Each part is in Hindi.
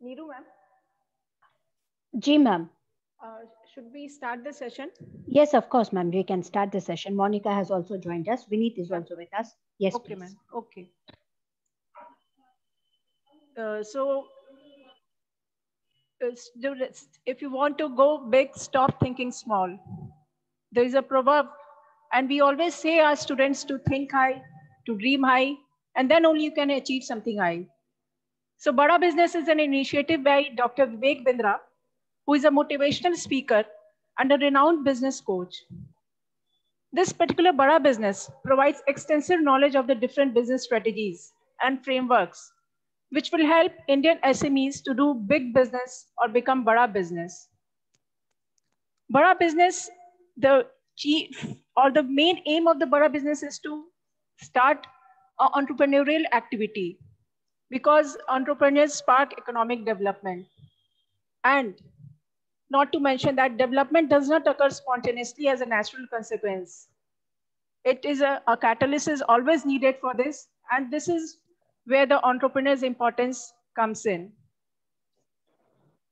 Neeru ma'am, Ji ma'am. should we start the session? Yes, of course, ma'am. We can start the session. Monica has also joined us. Vineet is Yeah. also with us. Yes, Okay, please. ma'am. Okay. So, if you want to go big, stop thinking small. There is a proverb, and we always say our students to think high, to dream high, and then only you can achieve something high. So, Bada Business is an initiative by Dr. Vivek Bindra, who is a motivational speaker and a renowned business coach. This particular Bada Business provides extensive knowledge of the different business strategies and frameworks, which will help Indian SMEs to do big business or become Bada Business. Bada Business, the chief or the main aim of the Bada Business is to start an entrepreneurial activity because entrepreneurs spark economic development. And not to mention that development does not occur spontaneously as a natural consequence. It is a catalyst is always needed for this, and this is where the entrepreneur's importance comes in.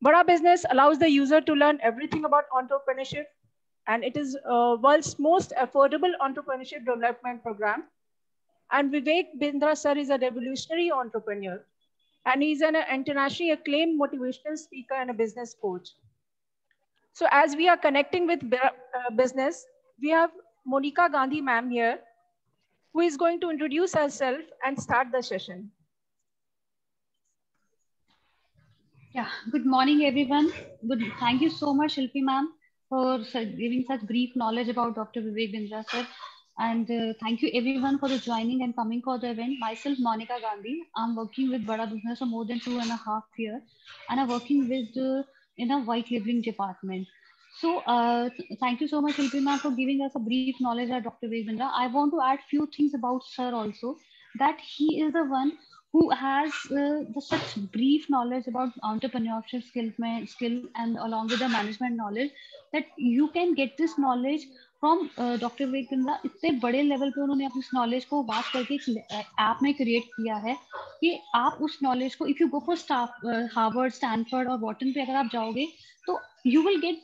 Bada Business allows the user to learn everything about entrepreneurship, and it is world's most affordable entrepreneurship development program. And Vivek Bindra sir is a revolutionary entrepreneur, and he's an internationally acclaimed motivational speaker and a business coach. So as we are connecting with business, we have Monica Gandhi ma'am here, who is going to introduce herself and start the session. Yeah, good morning, everyone. Thank you so much, Shilpi ma'am, for giving such brief knowledge about Dr. Vivek Bindra sir. And thank you everyone for the joining and coming for the event. Myself, Monica Gandhi. I'm working with Bada Business for more than 2.5 years, and I'm working with in a white labeling department. So thank you so much, Shilpi ma'am, for giving us a brief knowledge of Dr. Vivek Bindra. I want to add few things about sir also, that he is the one who has such brief knowledge about entrepreneurship skill and along with the management knowledge, that you can get this knowledge from doctor Vivek Bindra. इतने बड़े लेवल पे उन्होंने अपनी इस नॉलेज को बात करके ऐप में क्रिएट किया है कि आप उस नॉलेज को, if you go for Harvard, Stanford और वॉटन पे अगर आप जाओगे तो you will get,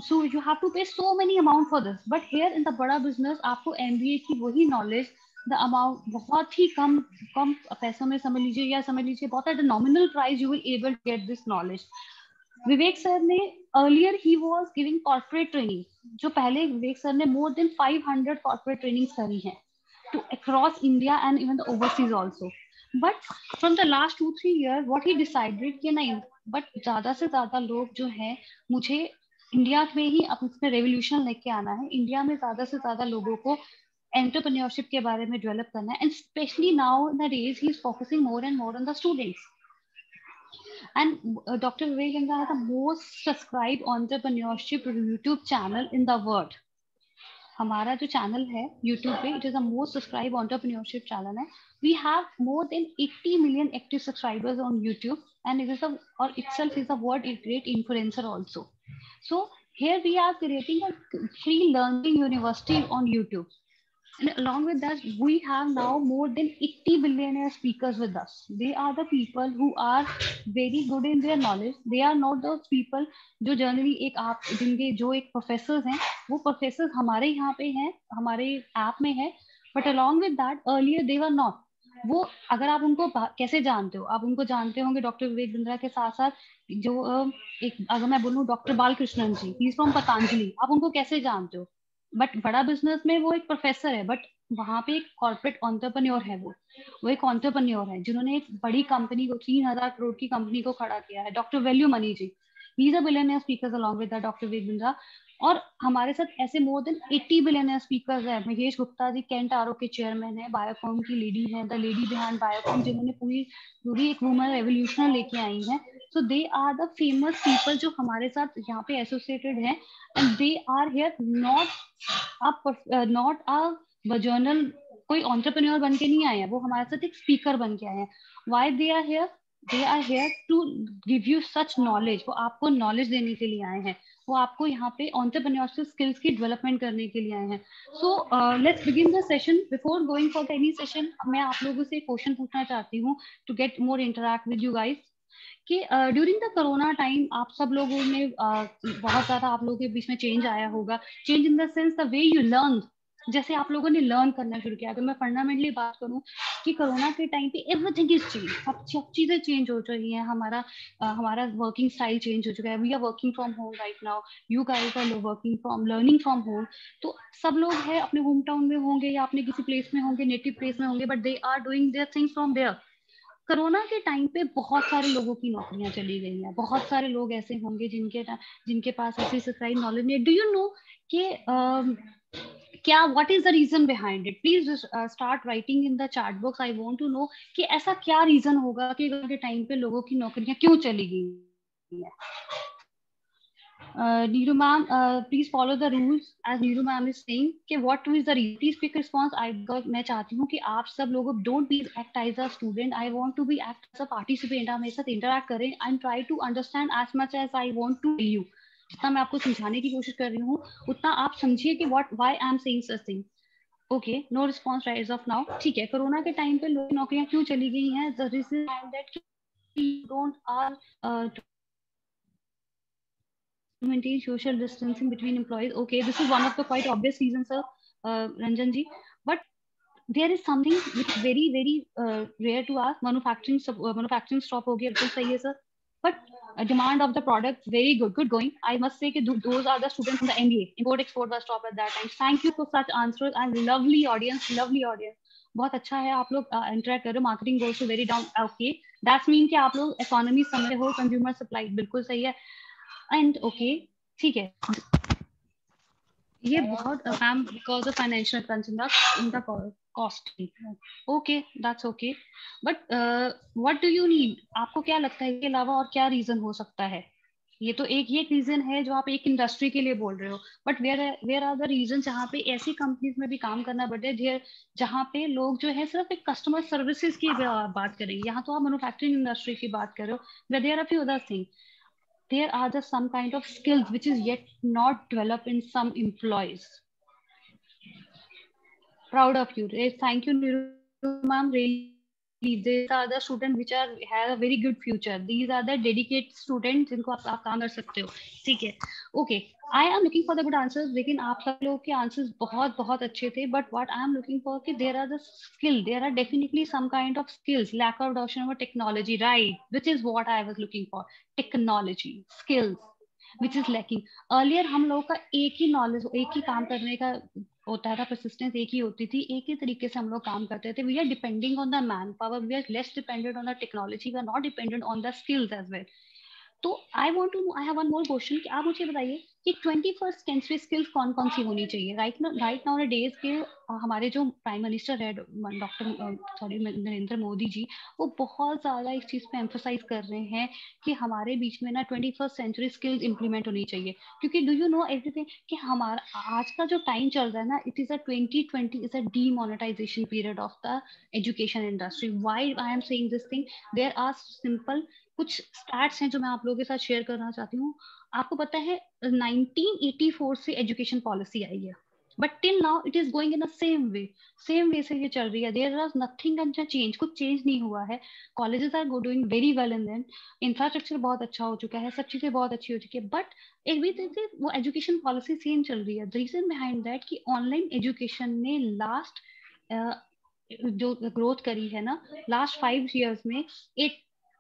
so you have to pay so many amount for this. But here in the Bada business आपको एमबीए की वही नॉलेज, द अमाउंट बहुत ही कम कम पैसों में समझ लीजिए, या समझ लीजिए बहुत at nominal price you will able to get this knowledge. Vivek sir ने अर्लियर ही वाज गिविंग कॉर्पोरेट ट्रेनिंग, जो पहले विवेक सर ने मोर देन 500 कॉर्पोरेट ट्रेनिंग करी है to across India and even the overseas also. But from the last 2-3 year what he decided कि नहीं, बट ज्यादा से ज्यादा लोग जो है, मुझे इंडिया में ही अपने रेवोल्यूशन लेके आना है. इंडिया में ज्यादा से ज्यादा लोगों को एंटरप्रेन्योरशिप के बारे में डेवलप करना है, and specially now in the days he is focusing more and more on the students. And Dr. Vivek Bindra has the most subscribed entrepreneurship YouTube channel in the world. हमारा जो चैनल है YouTube पे, it is the most subscribed entrepreneurship channel है. We have more than 80 million active subscribers on YouTube, and it is or itself is a world great influencer also. So here we are creating a free learning university on YouTube. And along with that, we have now more than 80 billionaire speakers with us. They are the people who are very good in their knowledge. They are not those people जो जनरली एक आप जिनके जो एक प्रोफेसर हैं, वो प्रोफेसर हमारे यहाँ पे हैं, हमारे ऐप में है. But along with that earlier they were not. वो अगर आप उनको कैसे जानते हो, आप उनको जानते होंगे डॉक्टर विवेक बिंद्रा के साथ साथ जो एक, अगर मैं बोलूँ doctor Balakrishnan ji, he is from Patanjali, आप उनको कैसे जानते हो. बट बड़ा बिजनेस में वो एक प्रोफेसर है, बट वहां पे एक कॉर्पोरेट एंटरप्रेन्योर है. वो एक एंटरप्रेन्योर है जिन्होंने एक बड़ी कंपनी को, 3000 करोड़ की कंपनी को खड़ा किया है. Doctor value money ji, he is a billionaire speaker along with doctor Vivek Bindra. और हमारे साथ ऐसे मोर देन 80 बिलियनियर स्पीकर्स है. महेश गुप्ता जी कैंट आरओ के चेयरमैन है, बायोकॉम की लेडी है, द लेडी बिहाइंड बायोकॉम, जिन्होंने पूरी एक वुमन रेवोल्यूशन लेके आई है. So they are the famous people जो हमारे साथ यहाँ पे associated हैं, and they are here not a journal, कोई entrepreneur बन के नहीं आए हैं, वो हमारे साथ एक speaker बन के आए हैं. Why they are here? They are here to give you such knowledge. वो आपको knowledge देने के लिए आए हैं, वो आपको यहाँ पे entrepreneurship skills की development करने के लिए आए हैं. So let's begin the session. Before going for any session, मैं आप लोगों से एक question पूछना चाहती हूँ to get more interact with you guys. कि ड्यूरिंग द कोरोना टाइम आप सब लोगों ने बहुत ज्यादा आप लोगों के बीच में चेंज आया होगा, change in the sense the way you learn, जैसे आप लोगों ने लर्न करना शुरू किया। अगर मैं फंडामेंटली बात करूं कि कोरोना के टाइम पे एवरीथिंग इज चेंज, सब चीजें चेंज हो चुकी हैं, हमारा वर्किंग स्टाइल चेंज हो चुका है, we are working from home right now, you guys are working from learning from home. तो सब लोग हैं अपने होम टाउन में होंगे या अपने किसी प्लेस में होंगे, नेटिव प्लेस में होंगे, but they are doing their things from there. Corona के टाइम पे बहुत सारे लोगों की नौकरियां चली गई हैं, बहुत सारे लोग ऐसे होंगे जिनके पास ऐसी सरकारी नॉलेज नहीं है। डू यू नो कि क्या what is the reason behind it? Please start writing in the chat box. I want to know कि ऐसा क्या रीजन होगा कि कोरोना के टाइम पे लोगों की नौकरियां क्यों चली गई है। Neeru ma'am, please follow the rules as Neeru ma'am is saying कि what is the reason? Please pick response. मैं चाहती हूँ कि आप सब लोग don't be act as a student. I want to be act as a participant. आप मेरे साथ interact करें and try to understand as much as I want to tell you. जितना मैं आपको समझाने की कोशिश कर रही हूँ उतना आप समझिए कि why I am saying such thing. Okay, no response right as of now. ठीक है, कोरोना के टाइम पे लोग नौकरियां क्यों चली गई हैं? The reason that don't are maintain social distancing between employees. Okay, this is one of the quite obvious reasons, sir, Ranjan ji. But there is something which is very rare to us. Manufacturing stop हो गया, बिल्कुल सही है sir. But demand of the product very good going. I must say कि those are the students from the MBA. Import export was stop at that time. Thank you for such answers and lovely audience. बहुत अच्छा है, आप लोग इंटरेक्ट कर रहे हो. Marketing goals to very down. Okay, that's mean कि आप लोग इकोनॉमी समझ हो, कंज्यूमर सप्लाई, बिल्कुल सही है. एंड ओके, ठीक है, ये बहुत ma'am because of financial concern in the cost. Okay, that's okay, but what do you need? आपको क्या लगता है इसके अलावा और क्या रीजन हो सकता है? ये तो एक रीजन है जो आप एक इंडस्ट्री के लिए बोल रहे हो, but where are the reason जहाँ पे ऐसी कंपनीज में भी काम करना पड़े जहाँ पे लोग जो है सिर्फ एक कस्टमर सर्विसेज की बात करेंगे. यहाँ तो आप मैन्युफैक्चरिंग इंडस्ट्री की बात कर रहे हो, there are few other things. There are just some kind of skills which is yet not developed in some employees. Proud of you. Thank you, Niru ma'am. Really, these are the students which have a very good future. These are the dedicated students जिनको आप काम कर सकते हो. ठीक है. Okay. I am looking for the good answers. लेकिन आप सब लोग के answers बहुत अच्छे थे. But what I am looking for कि there are the skill. There are definitely some kind of skills. Lack of adoption of technology, right? Which is what I was looking for. Technology, skills, which is lacking. Earlier हम लोगों का एक ही knowledge, एक ही काम करने का होता था, persistence एक ही होती थी, एक ही तरीके से हम लोग काम करते थे. We are depending on the manpower. We are less dependent on the technology. We are not dependent on the skills as well. तो I want to know, I have one more question कि आप मुझे बताइए कि 21st सेंचुरी स्किल्स कौन कौन सी होनी चाहिए? राइट नाउ डेज के हमारे जो प्राइम मिनिस्टर है नरेंद्र मोदी जी, वो बहुत ज्यादा इस चीज पे एम्फोसाइज कर रहे हैं कि हमारे बीच में ना 21st सेंचुरी स्किल्स इंप्लीमेंट होनी चाहिए. क्योंकि डू यू नो एवरीथिंग कि हमारा आज का जो टाइम चल रहा है ना, it is a 2020 is a demonetization period of the education industry. Why I am saying this thing? There are simple कुछ स्टैट्स हैं जो मैं आप लोगों के साथ शेयर करना चाहती हूँ. आपको पता है 1984 से एजुकेशन पॉलिसी आई है, but till now it is going in the same way से ये चल रही है. देयर इज नथिंग चेंज, कुछ चेंज नहीं हुआ है. Colleges are doing very well in then, infrastructure बहुत अच्छा हो चुका है, सब चीजें बहुत अच्छी हो चुकी है, बट एक भी से वो एजुकेशन पॉलिसी सेम चल रही है. द रीजन बिहाइंड दैट कि ऑनलाइन एजुकेशन ने लास्ट जो ग्रोथ करी है ना, लास्ट 5 years में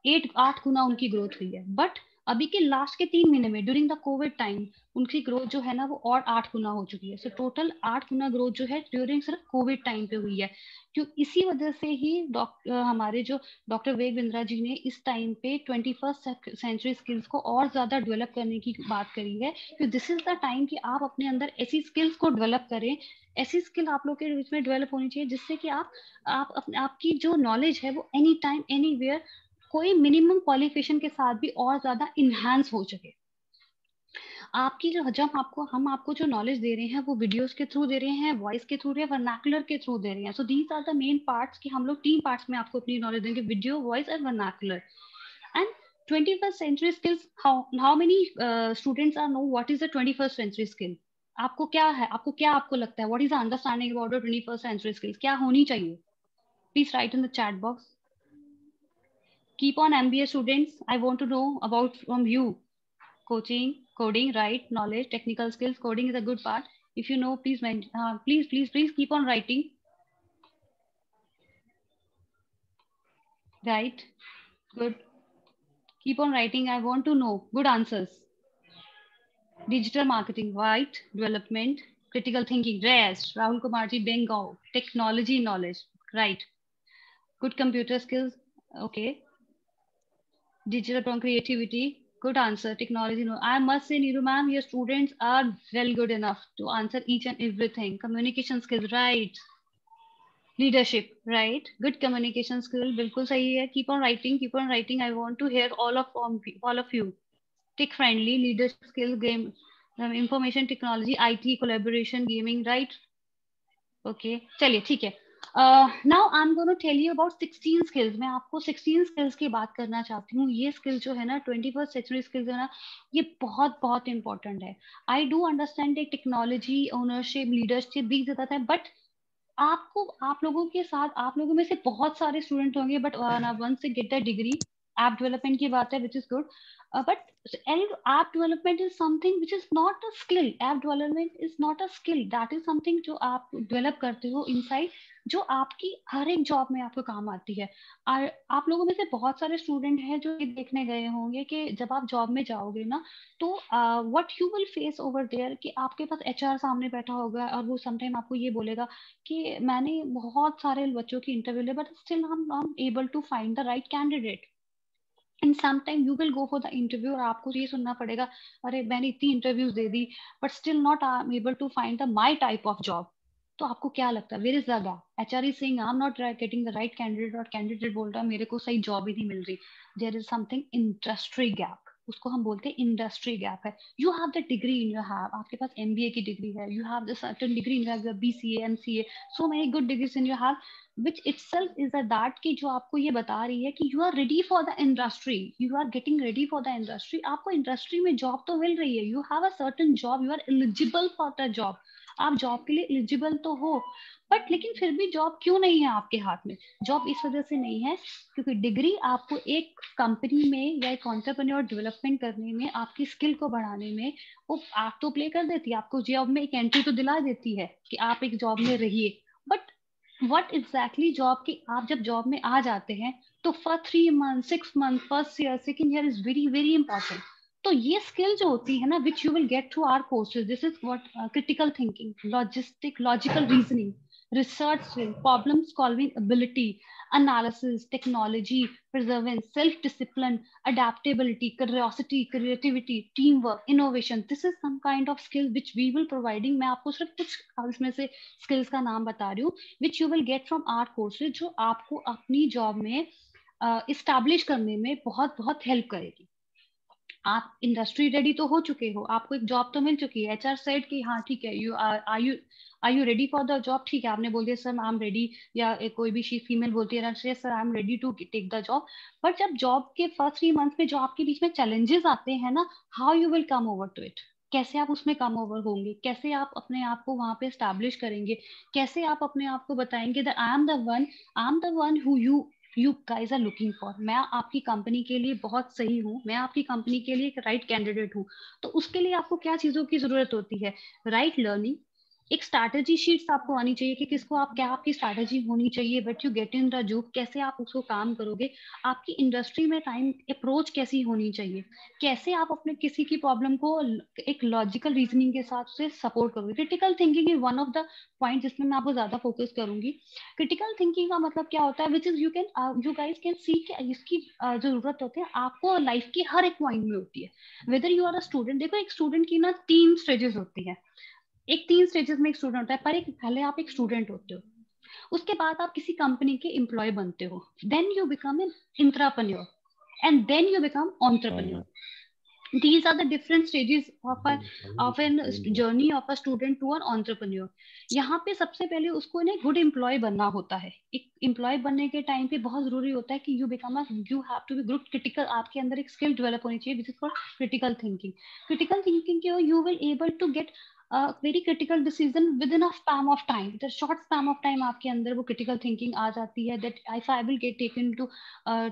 8 गुना उनकी ग्रोथ हुई है. बट अभी के लास्ट के 3 महीने में ड्यूरिंग द कोविड टाइम उनकी ग्रोथ जो है ना वो और 8 गुना हो चुकी है. सो टोटल 8 गुना ग्रोथ जो है ड्यूरिंग सिर्फ कोविड टाइम पे हुई है. क्यों? इसी वजह से ही हमारे जो डॉक्टर विवेक बिंद्रा जी ने इस टाइम पे 21st सेंचुरी स्किल्स को और ज्यादा डेवलप करने की बात करी है. क्योंकि दिस इज द टाइम कि आप अपने अंदर ऐसी स्किल्स को डेवलप करें, ऐसी स्किल आप लोग के बीच में डेवलप होनी चाहिए जिससे कि आपकी जो नॉलेज है वो एनी टाइम एनीवेयर कोई मिनिमम क्वालिफिकेशन के साथ भी और ज्यादा इनहांस हो सके. आपकी जो हम आपको जो नॉलेज दे रहे हैं वो वीडियोस के थ्रू दे रहे हैं, वॉइस के थ्रू दे रहे हैं, वर्नाकुलर के थ्रू दे रहे हैं. So these are the main parts कि हम लोग 3 पार्ट्स में आपको अपनी नॉलेज देंगे, video, voice and vernacular. And 21st century skills, how many students are know what is the 21st century skill? आपको क्या लगता है? What is the understanding about the 21st century skills? क्या होनी चाहिए? Please write in the chat box. Keep on MBA students. I want to know about from you. Coaching, coding, right? Knowledge, technical skills. Coding is a good part. If you know, please, please keep on writing. Right? Good. Keep on writing. I want to know. Good answers. Digital marketing, right? Development, critical thinking, rest. Rahul Kumarji, bingo. Technology knowledge, right? Good computer skills, okay. Digital from creativity, good answer. Technology, no. I must say, Neeru ma'am, your students are well good enough to answer each and everything. Communication skills, right? Leadership, right? Good communication skill, bilkul sahi hai. Keep on writing, keep on writing. I want to hear all of you. Tech friendly, leadership skill, game, information technology, IT, collaboration, gaming, right? Okay, चलिए ठीक है. Now I'm going to tell you about 16 skills. मैं आपको 16 skills की बात करना चाहती हूँ. ये skill जो है ना 21st century skills है ना, ये बहुत बहुत important है. I do understand that technology, ownership, leadership भी ज़रूरत है, but आप लोगों के साथ, आप लोगों में से बहुत सारे स्टूडेंट होंगे, बट वंस से gate the degree, app development की बात है, which is good, but app development is something which is not a skill. App development is not a skill, that is something जो आप डेवलप करते हो इनसाइड, जो आपकी हर एक जॉब में आपको काम आती है. और आप लोगों में से बहुत सारे स्टूडेंट हैं जो ये देखने गए होंगे कि जब आप जॉब में जाओगे ना, तो what you will face over there, कि आपके पास एचआर सामने बैठा होगा और वो समटाइम आपको ये बोलेगा कि मैंने बहुत सारे बच्चों की इंटरव्यू ले, बट स्टिल हम able to find the right candidate. And sometime you will go for the interview और आपको ये सुनना पड़ेगा, अरे मैंने इतनी इंटरव्यूज दे दी but still not I am able to find the my type of job. तो आपको क्या लगता है, where is the gap? HR is saying I am not getting the right candidate, और कैंडिडेट बोल रहा है मेरे को सही जॉब ही नहीं मिल रही. There is something industry gap, उसको हम बोलते हैं इंडस्ट्री गैप है. You have the degree in your have, आपके पास एमबीए की डिग्री है, you have the certain degree in your BCA, MCA, so many good degrees in your have, which itself is a that कि जो आपको ये बता रही है कि you are ready for the industry, you are getting ready for the industry. आपको इंडस्ट्री में जॉब तो मिल रही है, you have a certain job, you are eligible for the job, आप जॉब के लिए एलिजिबल तो हो, बट लेकिन फिर भी जॉब क्यों नहीं है आपके हाथ में? जॉब इस वजह से नहीं है क्योंकि डिग्री आपको एक कंपनी में या एक एंटरप्रेन्योर डेवलपमेंट करने में, आपकी स्किल को बढ़ाने में वो आप तो प्ले कर देती है, आपको जॉब में एक एंट्री तो दिला देती है कि आप एक जॉब में रहिए, बट व्हाट एग्जैक्टली जॉब की, आप जब जॉब में आ जाते हैं तो for 3 months 6 months first year second year is very very important. तो ये स्किल जो होती है ना, which you will get through our courses, this is what critical thinking, logical reasoning, research skill, problem solving ability, analysis, technology, perseverance, self-discipline, adaptability, curiosity, creativity, teamwork, innovation. This is some kind of skill which we will providing. मैं आपको सिर्फ कुछ इसमें से skills का नाम बता रही हूँ, which you will get from our courses, जो आपको अपनी job में establish करने में बहुत बहुत help करेगी. आप इंडस्ट्री रेडी तो हो चुके हो, आपको एक जॉब तो मिल चुकी है, एचआर सेड कि हाँ ठीक है, are you ready for the job, ठीक है, आपने बोल दिया सर आई एम रेडी, या कोई भी फीमेल बोलती है sir I am ready to take the job. But जब जॉब के फर्स्ट 3 months में जो आपके बीच में चैलेंजेस आते हैं ना, how you will come over to it, कैसे आप उसमें कम ओवर होंगे, कैसे आप अपने आप को वहां पे एस्टैब्लिश करेंगे, कैसे आप अपने आप को बताएंगे that I am the one who you guys are looking for. मैं आपकी कंपनी के लिए बहुत सही हूँ, मैं आपकी कंपनी के लिए एक राइट कैंडिडेट हूँ. तो उसके लिए आपको क्या चीजों की जरूरत होती है? राइट लर्निंग, एक स्ट्रैटेजी शीट्स आपको आनी चाहिए कि किसको आप क्या आपकी स्ट्रैटेजी होनी चाहिए, but you get in the job, कैसे आप उसको काम करोगे, आपकी इंडस्ट्री में टाइम अप्रोच कैसी होनी चाहिए, कैसे आप अपने किसी की प्रॉब्लम को एक लॉजिकल रीजनिंग के साथ से सपोर्ट करोगे. Critical thinking is one of the point जिसमें मैं आपको ज्यादा फोकस करूंगी. क्रिटिकल थिंकिंग का मतलब क्या होता है, which is you guys can see कि इसकी जरूरत होती है आपको लाइफ की हर एक पॉइंट में होती है, whether you are a student. देखो एक स्टूडेंट की ना 3 स्टेजेस होती है, एक 3 स्टेजेस में एक स्टूडेंट होता है, पर एक पहले आप एक स्टूडेंट होते हो, उसके बाद आप किसी कंपनी के एम्प्लॉय बनते हो, then you become an intrapreneur, and then you become entrepreneur. These are the different stages of a journey of a student to an entrepreneur. यहाँ पे सबसे पहले उसको ना गुड एम्प्लॉय बनना होता है. एक एम्प्लॉय बनने के टाइम पे बहुत जरूरी होता है कि you have to be good critical, आपके अंदर एक स्किल डेवलप होनी चाहिए which is for critical thinking. Critical thinking के you will able to get very critical decision with in a span of time, short span of time आपके अंदर वो क्रिटिकल थिंकिंग आ जाती है that if I will get taken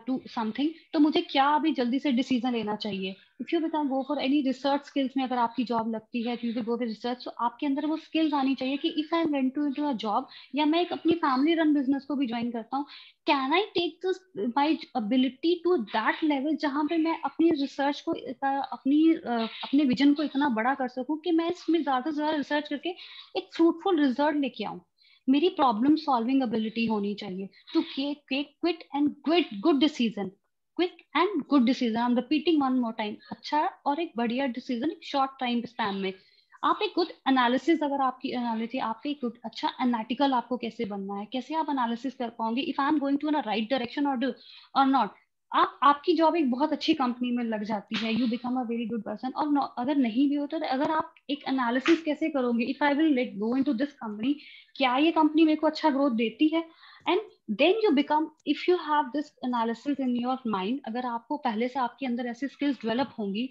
to something, तो मुझे क्या अभी जल्दी से डिसीजन लेना चाहिए. If you become go for any research skills में, अगर आपकी जॉब लगती है, you will go for research, तो आपके अंदर वो स्किल्स आनी चाहिए कि if I am went to into a job, या मैं एक अपनी फैमिली रन बिजनेस को भी ज्वाइन करता हूँ, can I take this my ability to that level जहां पे मैं अपनी रिसर्च को अपने विजन को इतना बड़ा कर सकूं कि मैं इसमें ज्यादा से ज्यादा रिसर्च करके एक फ्रूटफुल रिजल्ट लेके आऊं. मेरी प्रॉब्लम सॉल्विंग एबिलिटी होनी चाहिए to quick and good decision. Quick and good decision, I am repeating one more time. अच्छा और एक बढ़िया डिसीजन एक शॉर्ट टाइम स्पैन में. आप एक गुड एनालिसिस, अगर आपकी एनालिसिस, आपके एक अच्छा एनालिटिकल आपको कैसे बनना है, कैसे आप एनालिसिस कर पाओगे if I am going to in right direction और नॉट. आपकी जॉब एक बहुत अच्छी कंपनी में लग जाती है, you become a very good person, और अगर नहीं भी होता तो अगर आप एक एनालिसिस कैसे करोगे, if I will let go into this company, क्या ये कंपनी मेरे को अच्छा ग्रोथ देती है, and then you become, if you have this analysis in your mind, अगर आपको पहले से आपके अंदर ऐसी स्किल्स डेवलप होंगी,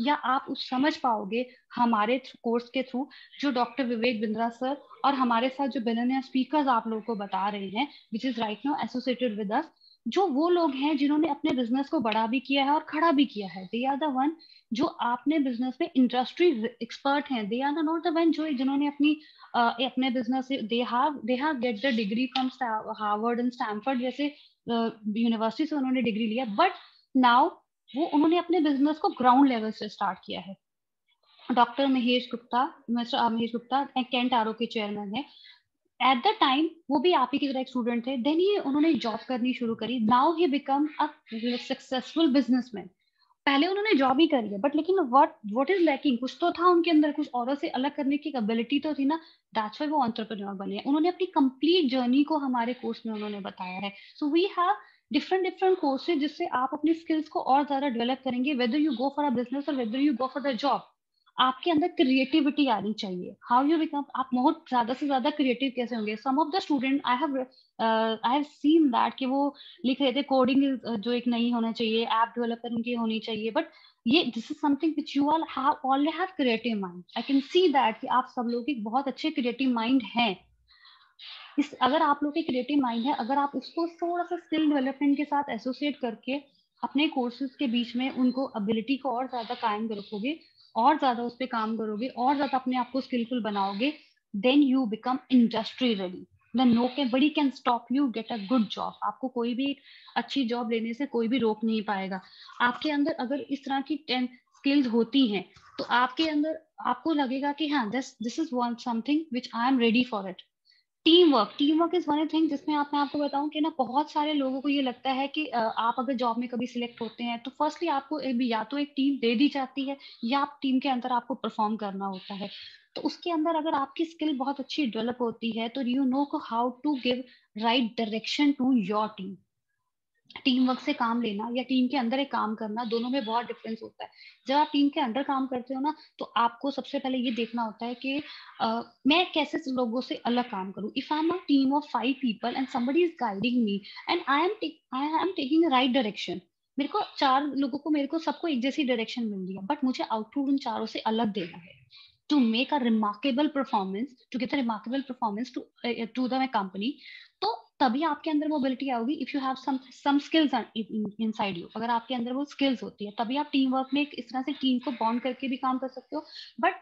या आप उस समझ पाओगे हमारे कोर्स के थ्रू, जो डॉक्टर विवेक बिंद्रा सर और हमारे साथ जो बिलियनियर स्पीकर्स आप लोगों को बता रहे हैं, विच is right now associated with us, जो वो लोग हैं जिन्होंने अपने बिजनेस को बड़ा भी किया है और खड़ा भी किया है, दे आर द वन जो आपने बिजनेस में इंडस्ट्री एक्सपर्ट हैं, they are not the one जो जिन्होंने अपने बिजनेस से they have get the degree from Harvard and Stanford जैसे यूनिवर्सिटी से उन्होंने डिग्री लिया, बट नाउ वो उन्होंने अपने बिजनेस को ग्राउंड लेवल से स्टार्ट किया है. Doctor Mahesh Gupta, mister Mahesh Gupta Kent RO के चेयरमैन है. एट द टाइम वो भी आप ही की तरह एक स्टूडेंट थे, देन ही उन्होंने जॉब करनी शुरू करी. Now he become a successful businessman. पहले उन्होंने जॉब ही करी है, बट लेकिन व्हाट इज लैकिंग, कुछ तो था उनके अंदर, कुछ औरों से अलग करने की एबिलिटी तो थी ना, दैट्स व्हाई वो एंटरप्रेन्योर बने हैं. उन्होंने अपनी कंप्लीट जर्नी को हमारे कोर्स में उन्होंने बताया है. So we have different courses जिससे आप अपनी स्किल्स को और ज्यादा डेवलप करेंगे, whether you go for a business और whether you go for the job. आपके अंदर क्रिएटिविटी आनी चाहिए. हाउ यू बिकम, आप बहुत ज्यादा से ज्यादा क्रिएटिव कैसे होंगे. Some of the student I have seen that कि वो लिख रहे थे कोडिंग जो एक नहीं होना चाहिए, ऐप डेवलपर उनकी होनी चाहिए, बट ये this is something which you all have already have creative mind. I can see that कि आप सब लोग एक बहुत अच्छे क्रिएटिव माइंड हैं. अगर आप लोग के क्रिएटिव माइंड है, अगर आप उसको थोड़ा सा स्किल डेवलपमेंट के साथ एसोसिएट करके अपने कोर्सेज के बीच में उनको एबिलिटी को और ज्यादा कायम रखोगे, और ज्यादा उस पर काम करोगे, और ज्यादा अपने आप को स्किलफुल बनाओगे, then you become industry ready. Nobody can stop you get a good job. आपको कोई भी अच्छी जॉब लेने से कोई भी रोक नहीं पाएगा. आपके अंदर अगर इस तरह की 10 स्किल्स होती हैं, तो आपके अंदर आपको लगेगा कि हाँ, this is one something which I am ready for it. Team work is one thing जिसमें मैं आपको बताऊं कि ना, बहुत सारे लोगों को ये लगता है कि आप अगर जॉब में कभी सिलेक्ट होते हैं तो फर्स्टली आपको या तो एक टीम दे दी जाती है, या आप टीम के अंदर आपको परफॉर्म करना होता है. तो उसके अंदर अगर आपकी स्किल बहुत अच्छी डेवलप होती है, तो you know how to give right direction to your team. Team work से काम लेना या टीम के अंदर एक काम करना, दोनों में बहुत डिफरेंस होता है. जब आप टीम के अंदर काम करते हो ना, तो आपको सबसे पहले ये देखना होता है कि मैं कैसे लोगों से अलग काम करूं. If I am a team of 5 people and somebody is guiding me and I am taking right direction, मेरे को 4 लोगों को, मेरे को सबको एक जैसी डायरेक्शन मिल रही है, बट मुझे आउटपुट उन चारों से अलग देना है to make a remarkable performance, to give a remarkable performance to the company. तो तभी आपके अंदर वो एबिलिटी आएगी. If you have some skills inside you, अगर आपके अंदर वो स्किल्स होती है, तभी आप टीम वर्क में इस तरह से टीम को बॉन्ड करके भी काम कर सकते हो. बट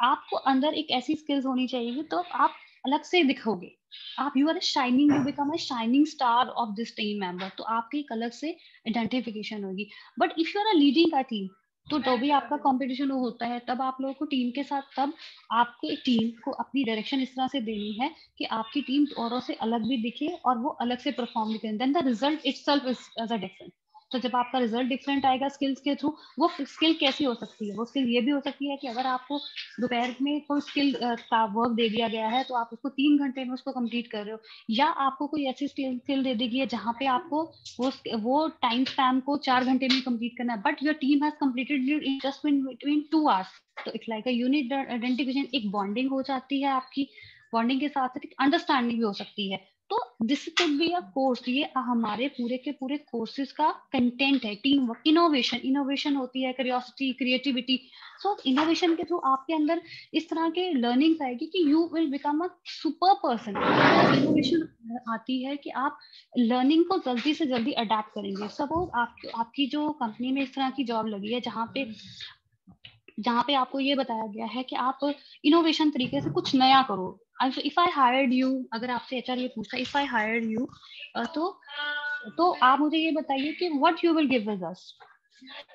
आपको अंदर एक ऐसी स्किल्स होनी चाहिए तो आप अलग से दिखोगे. आप you are shining, you become a shining star of this team member, तो आपकी एक अलग से आइडेंटिफिकेशन होगी. But if you are leading a team, तो भी आपका कंपटीशन होता है, तब आप लोगों को टीम के साथ, तब आपके टीम को अपनी डायरेक्शन इस तरह से देनी है कि आपकी टीम औरों से अलग भी दिखे और वो अलग से परफॉर्म भी करें. Then the result itself is as a different. तो जब आपका रिजल्ट डिफरेंट आएगा स्किल्स के थ्रू, वो स्किल कैसी हो सकती है, वो स्किल ये भी हो सकती है कि अगर आपको दोपहर में कोई स्किल का वर्क दे दिया गया है, तो आप उसको 3 घंटे में उसको कंप्लीट कर रहे हो, या आपको कोई ऐसी स्किल दे दी गई है जहाँ पे आपको वो टाइम स्पैम को 4 घंटे में कंप्लीट करना है, but your team has completed in just between 2 hours. तो it's like a unit identification, एक बॉन्डिंग हो जाती है आपकी. बॉन्डिंग के साथ साथ एक अंडरस्टैंडिंग भी हो सकती है. तो this could be a course, ये हमारे पूरे के पूरे कोर्सेज का कंटेंट है। टीम वर्क, इनोवेशन होती है, क्यूरियोसिटी, क्रिएटिविटी। सो इनोवेशन के थ्रू आपके अंदर इस तरह के लर्निंग्स आएगी कि you will become a super person. Innovation आती है कि आप लर्निंग को जल्दी से जल्दी अडेप्ट करेंगे। सपोज आपकी जो कंपनी में इस तरह की जॉब लगी है जहाँ पे आपको ये बताया गया है कि आप इनोवेशन तरीके से कुछ नया करो। इफ आई हायर्ड यू, अगर आपसे एचआर ये पूछता है इफ आई हायर्ड यू, तो आप मुझे ये बताइए कि what you will give us,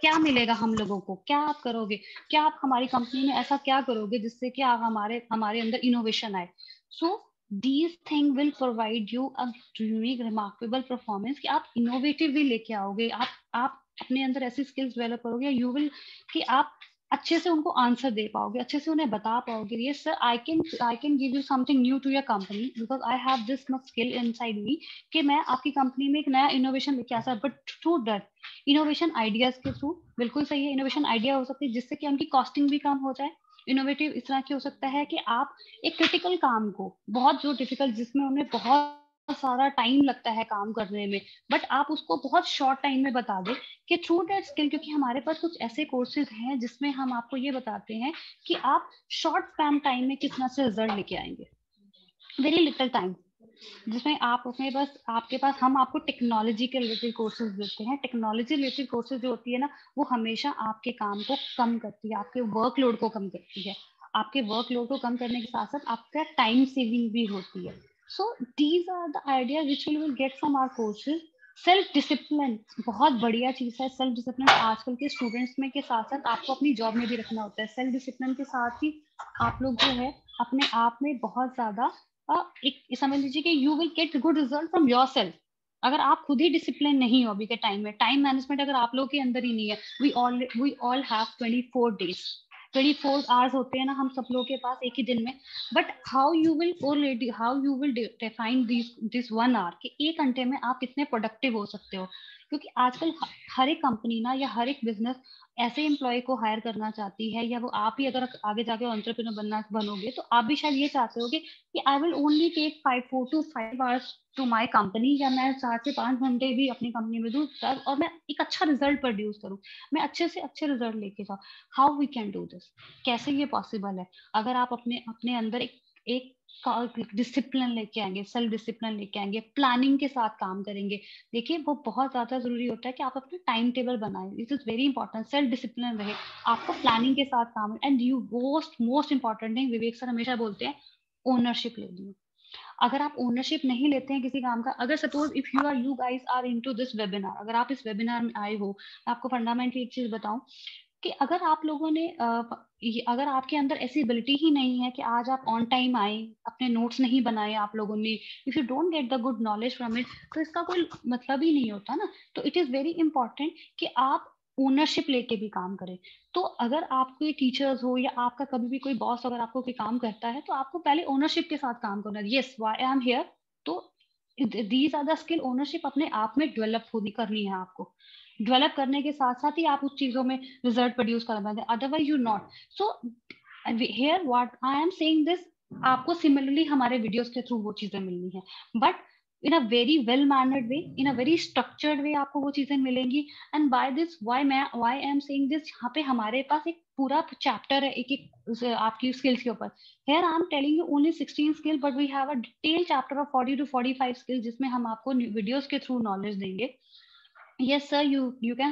क्या मिलेगा हम लोगों को, क्या आप करोगे, क्या आप हमारी कंपनी में ऐसा क्या करोगे जिससे कि आप हमारे अंदर इनोवेशन आए। So these thing will provide you a unique remarkable performance, कि आप इनोवेटिव भी लेके आओगे, आप अपने अंदर ऐसी स्किल्स डेवलप करोगे, यू विल कि आप अच्छे से उनको आंसर दे पाओगे, अच्छे से उन्हें बता पाओगे, yes sir I can give you something new to your company because I have this much skill inside me, कि मैं आपकी कंपनी में एक नया इनोवेशन लेके आ सकता। But through that innovation ideas के थ्रू, बिल्कुल सही है, इनोवेशन आइडिया हो सकती है जिससे कि उनकी कॉस्टिंग भी कम हो जाए। इनोवेटिव इस तरह की हो सकता है कि आप एक क्रिटिकल काम को, बहुत जो डिफिकल्ट, जिसमें उन्हें बहुत सारा टाइम लगता है काम करने में, बट आप उसको बहुत शॉर्ट टाइम में बता दें कि थ्रू दैट स्किल, क्योंकि हमारे पास कुछ ऐसे कोर्सेज हैं जिसमें हम आपको ये बताते हैं कि आप शॉर्ट स्पैम टाइम में किस तरह से रिजल्ट लेके आएंगे, वेरी लिटिल टाइम, जिसमें आप उसमें बस आपके पास, हम आपको टेक्नोलॉजी के रिलेटेड कोर्सेज देते हैं। टेक्नोलॉजी रिलेटेड कोर्सेज जो होती है ना, वो हमेशा आपके काम को कम करती है, आपके वर्कलोड को कम करती है। आपके वर्कलोड को कम करने के साथ साथ आपका टाइम सेविंग भी होती है। So these are the ideas which we will get from our courses. Self discipline बहुत बढ़िया चीज है। सेल्फ डिसिप्लिन आजकल के स्टूडेंट्स में के साथ साथ आपको अपनी जॉब में भी रखना होता है। सेल्फ डिसिप्लिन के साथ ही आप लोग जो है अपने आप में बहुत ज्यादा एक समझ लीजिए कि you will get good result from your self. अगर आप खुद ही डिसिप्लिन नहीं हो अभी के टाइम में, टाइम मैनेजमेंट अगर आप लोगों के अंदर ही नहीं है, we all have 24 days, 24 hours होते हैं ना हम सब लोगों के पास एक ही दिन में। But how you will define this 1 hour कि 1 घंटे में आप कितने प्रोडक्टिव हो सकते हो। क्योंकि आजकल हर एक कंपनी ना या हर एक बिजनेस ऐसे एम्प्लॉय को हायर करना चाहती है, या वो आप ही अगर आगे जाके एंटरप्रेन्योर बनोगे तो आप भी शायद ये चाहते होगे कि I will only take 4 to 5 hours to my company, या मैं 4 से 5 घंटे भी अपनी कंपनी में दूँ सर, और मैं एक अच्छा रिजल्ट प्रोड्यूस करूँ, मैं अच्छे से अच्छे रिजल्ट लेके जाऊँ। How we can do this, कैसे ये पॉसिबल है? अगर आप अपने अंदर एक डिसिप्लिन लेके आएंगे, सेल्फ डिसिप्लिन लेके आएंगे, प्लानिंग के साथ काम करेंगे। देखिए वो बहुत ज्यादा जरूरी होता है कि आप अपने टाइम टेबल बनाएं, it is very important, self discipline रहे, आपको प्लानिंग के साथ काम। And you most important thing, Vivek sir हमेशा बोलते हैं, ओनरशिप ले लीजिए। अगर आप ओनरशिप नहीं लेते हैं किसी काम का, अगर suppose if you guys are into this webinar, अगर आप इस वेबिनार में आए हो, आपको फंडामेंटली एक चीज बताऊं कि अगर आप लोगों ने अगर आपके अंदर ऐसी एबिलिटी ही नहीं है कि आज आप ऑन टाइम आए, अपने नोट्स नहीं बनाए आप लोगों ने, if you don't get the good knowledge from it, तो इसका कोई मतलब ही नहीं होता ना। तो इट इज वेरी इंपॉर्टेंट कि आप ओनरशिप लेके भी काम करें। तो अगर आप कोई टीचर्स हो या आपका कभी भी कोई बॉस अगर आपको कोई काम करता है, तो आपको पहले ओनरशिप के साथ काम करना है। Yes, why I am here, तो these are the skill, ownership अपने आप में डेवलप करनी है आपको। डेवलप करने के साथ साथ ही आप उस चीजों में रिजल्ट प्रोड्यूस कर पाएंगे, otherwise you not. So here what I am saying this, आपको सिमिलरली हमारे वीडियोस के थ्रू वो चीजें मिलनी है, but in a very well mannered way, in a very structured way आपको वो चीजें मिलेंगी। And by this why I am saying this, यहाँ पे हमारे पास एक पूरा चैप्टर है एक आपकी स्किल्स के ऊपर। Here I am telling you only 16 skill, but we have a detail chapter of 40 to 45 skill, जिसमें हम आपको वीडियोस के थ्रू नॉलेज देंगे। yes sir, you can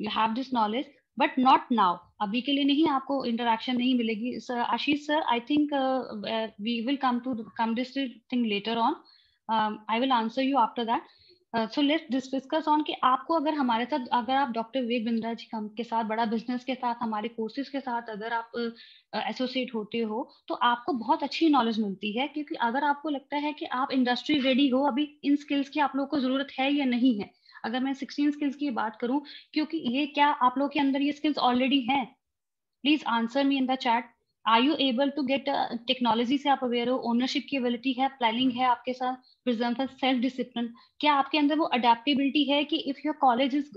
have this knowledge, but not now, अभी के लिए नहीं, आपको इंटरेक्शन नहीं मिलेगी। Sir Ashish sir, I think we will come this thing later on, I will answer you after that. So let's discuss on कि आपको अगर हमारे साथ, अगर आप डॉक्टर विवेक बिंद्रा जी के साथ, बड़ा बिजनेस के साथ, हमारे कोर्सेज के साथ अगर आप एसोसिएट होते हो, तो आपको बहुत अच्छी नॉलेज मिलती है। क्योंकि अगर आपको लगता है कि आप इंडस्ट्री रेडी हो, अभी इन स्किल्स की आप लोग को जरूरत है या नहीं है, अगर मैं 16 स्किल्स की बात करूं, क्योंकि ये क्या आप लोग के अंदर ये स्किल्स ऑलरेडी हैं? Please answer me in the chat. Are you able to get technology से आप अवेयर हो, ओनरशिप की एबिलिटी है, प्लानिंग है आपके साथ, फॉर एग्जाम्पल सेल्फ डिसिप्लिन, क्या आपके अंदर वो अडेप्टेबिलिटी है कि if your college is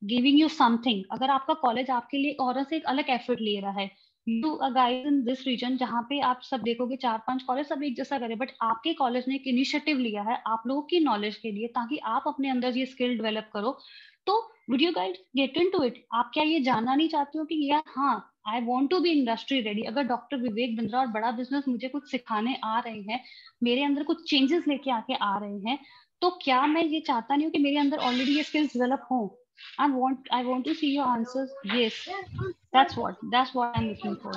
giving you something, अगर आपका कॉलेज आपके लिए और से एक अलग एफर्ट ले रहा है, you uh guys in this region, जहाँ पे आप सब देखोगे 4-5 कॉलेज सब एक जैसा करे, बट आपके कॉलेज ने एक इनिशिएटिव लिया है आप लोगों की नॉलेज के लिए, ताकि आप अपने अंदर ये स्किल डेवलप करो। तो would you guys get into it? आप क्या ये जानना नहीं चाहते हो कि यार हाँ, I want to be industry ready, अगर डॉक्टर विवेक बिंद्रा और बड़ा बिजनेस मुझे कुछ सिखाने आ रहे हैं, मेरे अंदर कुछ चेंजेस लेके आके आ रहे हैं, तो क्या मैं ये चाहता नहीं हूँ कि मेरे अंदर ऑलरेडी ये स्किल्स डेवलप हो? I want to see your answers. Yes, that's what I'm looking for.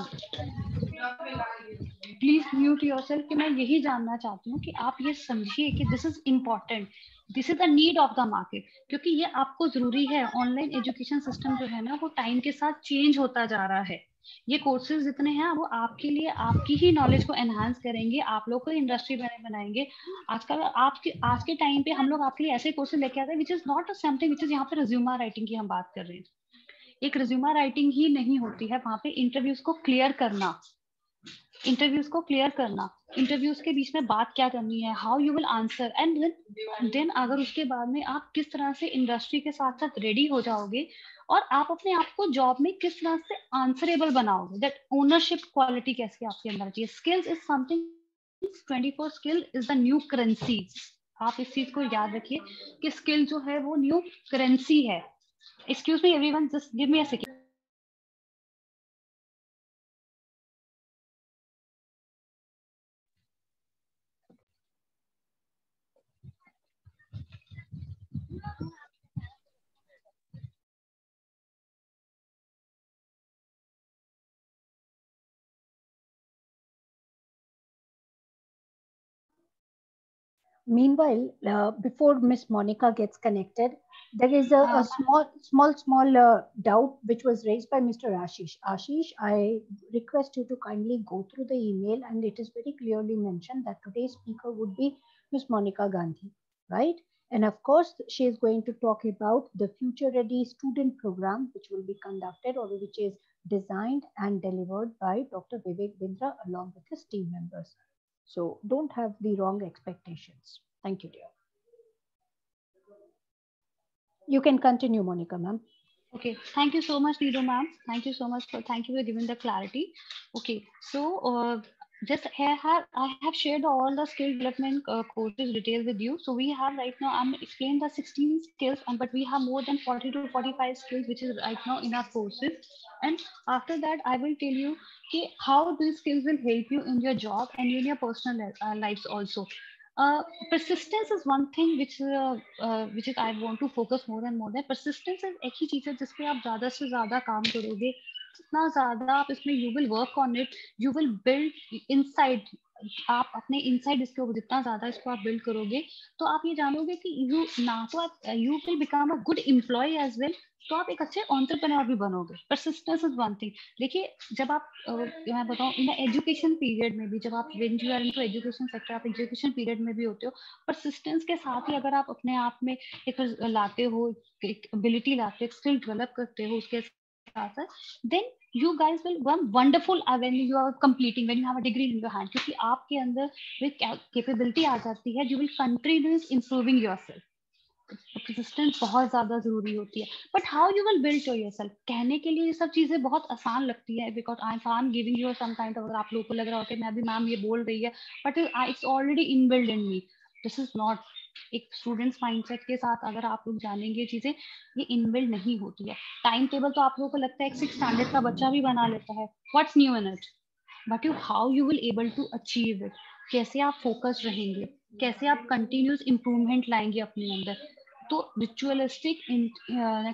Please mute yourself, कि मैं यही जानना चाहती हूँ कि आप ये समझिए कि this is important, this is the need of the market, क्योंकि ये आपको जरूरी है। ऑनलाइन एजुकेशन सिस्टम जो है ना, वो टाइम के साथ चेंज होता जा रहा है। ये कोर्सेज जितने हैं वो आपके लिए आपकी ही नॉलेज को एनहांस करेंगे, आप लोग को इंडस्ट्री बनाएंगे। आजकल आज के टाइम पे हम लोग आपके लिए ऐसे कोर्सेज लेके आते हैं which is not something which is, यहाँ पे रिज्यूमा राइटिंग की हम बात कर रहे हैं, एक रिज्यूमा राइटिंग ही नहीं होती है वहां पे। इंटरव्यूज को क्लियर करना, इंटरव्यूज के बीच में बात क्या करनी है, how you will answer, and then अगर उसके बाद में आप किस तरह से इंडस्ट्री के साथ साथ रेडी हो जाओगे, और आप अपने आप को जॉब में किस तरह से आंसरेबल बनाओगे, दैट ओनरशिप क्वालिटी कैसी आपके अंदर चाहिए। Skills is something, 24 skill is the new currency. आप इस चीज को याद रखिए कि स्किल जो है वो न्यू करेंसी है। Excuse me everyone, just give me a second. Meanwhile, before Miss Monica gets connected, there is a small doubt which was raised by Mr. Ashish. Ashish, I request you to kindly go through the email, and it is very clearly mentioned that today's speaker would be Miss Monica Gandhi, right? And of course, she is going to talk about the Future Ready student program, which will be conducted or which is designed and delivered by Dr. Vivek Bindra along with his team members. So don't have the wrong expectations. Thank you, dear. You can continue, Monica, ma'am. Okay, thank you so much, Needu ma'am. Thank you for giving the clarity. Okay, so I have shared all the skill development courses detail with you. So we have right now, I'm explained the 16 skills, but we have more than 40 to 45 skills, which is right now in our courses. And after that, I will tell you how these skills will help you in your job and in your personal lives also. Persistence is one thing which is I want to focus more and more. That persistence is एक ही चीज है जिसपे आप ज्यादा से ज्यादा काम करोगे, जितना ज्यादा आप इसमें you will work on it, you will build inside. आप अपने इनसाइड इसके ऊपर जितना ज्यादा इसको आप बिल्ड करोगे, तो आप ये जानोगे कि you will become a good employ as well, तो आप एक अच्छे एंटरप्रेन्योर भी बनोगे। Persistence is one thing. देखिए, जब आप मैं बताऊं, इन एजुकेशन पीरियड में भी, जब आप when you are into education sector, आप एजुकेशन पीरियड में भी होते हो, परसिस्टेंस के साथ ही अगर आप अपने आप में एक लाते हो, एक एबिलिटी लाते हो, स्किल डेवलप करते हो उसके साथ, then you guys will one wonderful when you are completing, when you have a degree in your hand, क्योंकि आपके अंदर कैपेबिलिटी आ जाती है, you will continue improving yourself. persistence बहुत ज्यादा जरूरी होती है। But how you will build your self, कहने के लिए ये सब चीजें बहुत आसान लगती है, because I am giving you some kind, अगर आप लोगों को लग रहा हो कि मैं भी मैम ये बोल रही है, but it's already inbuilt in me. This is not, एक स्टूडेंट्स माइंडसेट के साथ अगर आप लोग जानेंगे चीजें, ये इनबिल्ड नहीं होती है। टाइम टेबल तो आप लोगों को लगता है एक 6 स्टैंडर्ड का बच्चा भी बना लेता है, what's new in it, but how you will able to achieve it, कैसे आप फोकस रहेंगे, कैसे आप कंटिन्यूस इंप्रूवमेंट लाएंगे अपने अंदर। तो ritualistic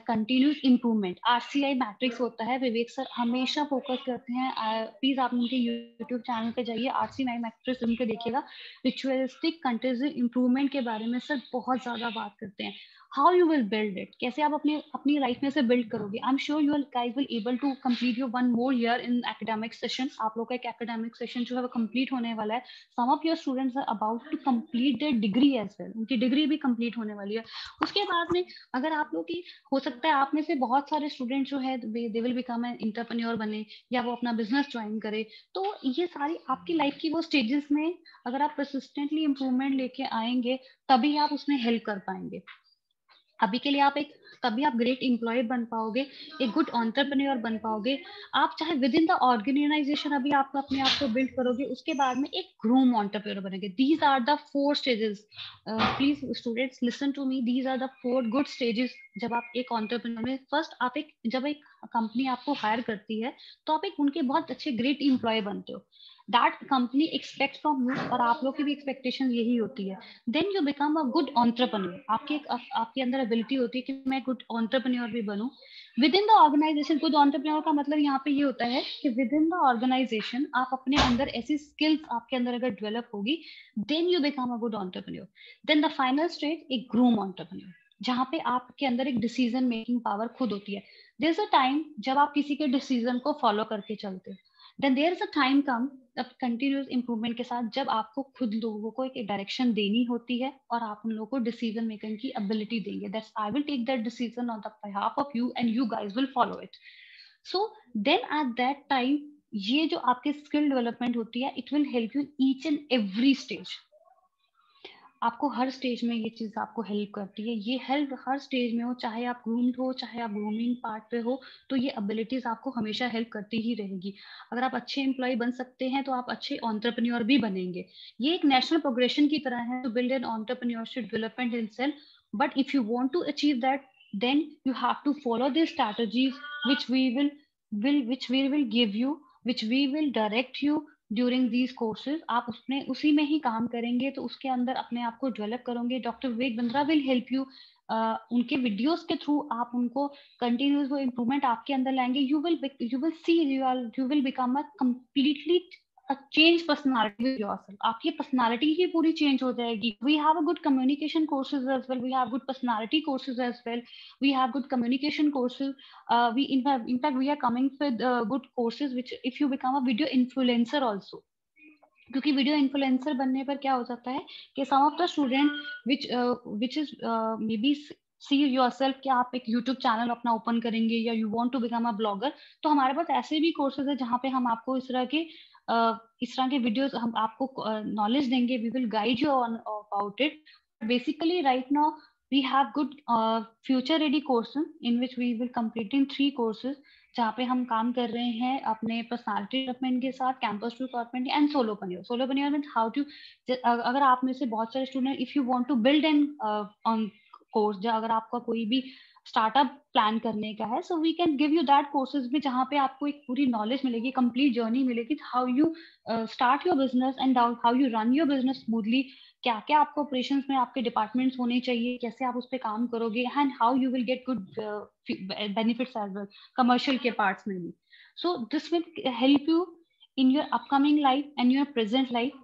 continuous improvement, RCI matrix होता है, विवेक सर हमेशा फोकस करते हैं। प्लीज आप उनके यूट्यूब चैनल पे जाइए, RCI मैट्रिक्स उनके देखिएगा, रिचुअलिस्टिक कंटिन्यूस इंप्रूवमेंट के बारे में सर बहुत ज्यादा बात करते हैं। How you will build it, कैसे आप अपनी लाइफ में से बिल्ड करोगे। I am sure you guys will able to complete your one more year in academic session. आप लोग का एक एकेडमिक सेशन जो है वो कंप्लीट होने वाला है। Some of your students are about to complete their degree as well, उनकी डिग्री भी कंप्लीट होने वाली है। उसके बाद में अगर आप लोग की, हो सकता है आप में से बहुत सारे स्टूडेंट जो है they will become an entrepreneur बने, या वो अपना बिजनेस ज्वाइन करे। तो ये सारी आपकी लाइफ की वो स्टेजेस में अगर आप परसिस्टेंटली इंप्रूवमेंट लेके आएंगे, तभी आप उसमें हेल्प कर पाएंगे। अभी के लिए आप एक, तभी आप ग्रेट एम्प्लॉय बन पाओगे, एक गुड एंटरप्रेन्योर बन पाओगे। आप चाहे विद इन द ऑर्गेनाइजेशन अभी आप अपने आप को बिल्ड करोगे, उसके बाद में एक ग्रूम एंटरप्रेन्योर बनेंगे। These are the 4 stages, please students listen to me, these are the 4 good stages. जब आप एक एंटरप्रेन्योर में फर्स्ट आप एक, जब एक कंपनी आपको हायर करती है तो आप एक उनके बहुत अच्छे ग्रेट एम्प्लॉय बनते हो, that company expect from you, और आप लोग की भी एक्सपेक्टेशन यही होती है। Then you become a good entrepreneur, आपके अंदर एबिलिटी होती है कि मैं गुड एंटरप्रेन्योर भी बनूं with in the organisation. Good entrepreneur का मतलब यहाँ पे ये होता है कि विद इन द ऑर्गेनाइजेशन आप अपने अंदर ऐसी स्किल्स आपके अंदर अगर डेवलप होगी, then you become a good entrepreneur. Then the final stage एक ग्रूम एंटरप्रेन्योर, जहाँ पे आपके अंदर एक डिसीजन मेकिंग पावर खुद होती है। देयर इज अ टाइम जब आप किसी के डिसीजन को फॉलो करके चलते हो, then there is a time come अब कंटिन्यूस इंप्रूवमेंट के साथ जब आपको खुद लोगों को एक डायरेक्शन देनी होती है और आप उन लोगों को डिसीजन मेकिंग की एबिलिटी देंगे, that's I will take that decision on the behalf of you and you guys will follow it. So then at that time ये जो आपके स्किल डेवलपमेंट होती है, it will help you each and every stage. आपको हर स्टेज में ये चीज आपको हेल्प करती है। ये हेल्प हर स्टेज में हो, चाहे आप ग्रूम्ड हो चाहे आप ग्रूमिंग पार्ट पे हो, तो ये एबिलिटीज आपको हमेशा हेल्प करती ही रहेगी। अगर आप अच्छे एम्प्लॉय बन सकते हैं तो आप अच्छे एंटरप्रेन्योर भी बनेंगे। ये एक नेशनल प्रोग्रेशन की तरह है to build an entrepreneurship development in self. But if you want to achieve that, then you have to follow these strategies which we will give you, which we will direct you during these courses. आप उसमें उसी में ही काम करेंगे तो उसके अंदर अपने आप को डेवलप करोगे। Doctor Vivek Bindra will help you, उनके वीडियोस के थ्रू आप उनको कंटिन्यूस वो इम्प्रूवमेंट आपके अंदर लाएंगे। You will see you will become a completely a change personality with yourself. आपकी पर्सनालिटी ही पूरी चेंज हो जाएगी। We have a good communication courses as well. We have good personality courses as well. We have good communication courses. In fact we are coming with good courses which if you become a video influencer also. क्योंकि वीडियो इन्फ्लुएंसर बनने पर क्या हो जाता है कि some of the student which is may be see yourself कि आप एक यूट्यूब चैनल अपना ओपन करेंगे या you want to become a blogger, तो हमारे पास ऐसे भी कोर्सेज है जहाँ पे हम आपको इस तरह के वीडियोस हम आपको नॉलेज देंगे। We will guide you on about it. Basically right now we have good future ready courses in which we will completing 3 courses जहाँ पे हम काम कर रहे हैं अपने पर्सनालिटी डेवलपमेंट के साथ, campus to corporate and solopreneur means how to. अगर आप में से बहुत सारे student if you want to build an on course, अगर आपका कोई भी स्टार्टअप प्लान करने का है, so we can give you that courses में जहाँ पे आपको एक पूरी नॉलेज मिलेगी, कंप्लीट जर्नी मिलेगी, how you start your business and how you run your business smoothly. क्या क्या आपको ऑपरेशंस में आपके डिपार्टमेंट्स होने चाहिए, कैसे आप उस पर काम करोगे, and how you will get good benefits as well commercial के पार्ट्स में भी। So this will help you in your upcoming life and your present life.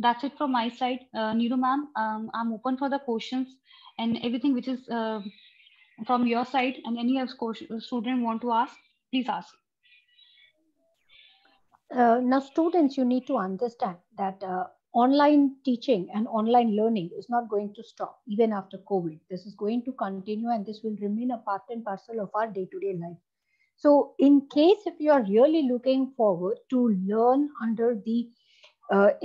That's it from my side. Neeru ma'am, I'm open for the questions and everything which is from your side, and any of student want to ask, please ask. Now, students, you need to understand that online teaching and online learning is not going to stop even after COVID. This is going to continue and this will remain a part and parcel of our day-to-day life. So in case if you are really looking forward to learn under the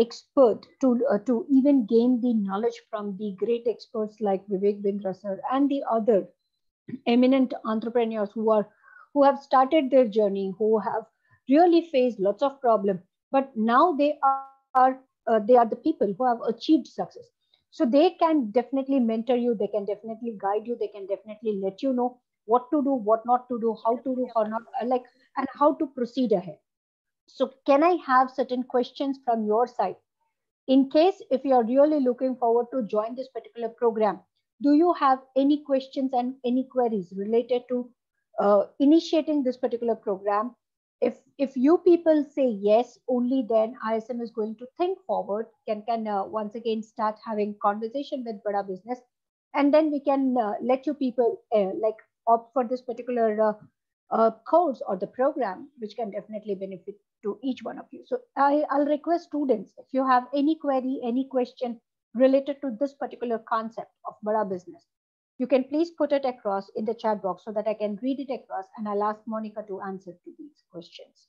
expert, to even gain the knowledge from the great experts like Vivek Bindra sir and the other eminent entrepreneurs who have started their journey, who have really faced lots of problems, but now they are the people who have achieved success. So they can definitely mentor you, they can definitely guide you, they can definitely let you know what to do, what not to do, how to do, how not, like, and how to proceed ahead. So can I have certain questions from your side? In case if you are really looking forward to join this particular program, do you have any questions and any queries related to initiating this particular program? If you people say yes, only then ISM is going to think forward, can once again start having conversation with Bada Business, and then we can let you people like opt for this particular course or the program, which can definitely benefit to each one of you. So I'll request students, if you have any query, any question related to this particular concept of Bada Business, you can please put it across in the chat box so that I can read it across, and I'll ask Monica to answer to these questions.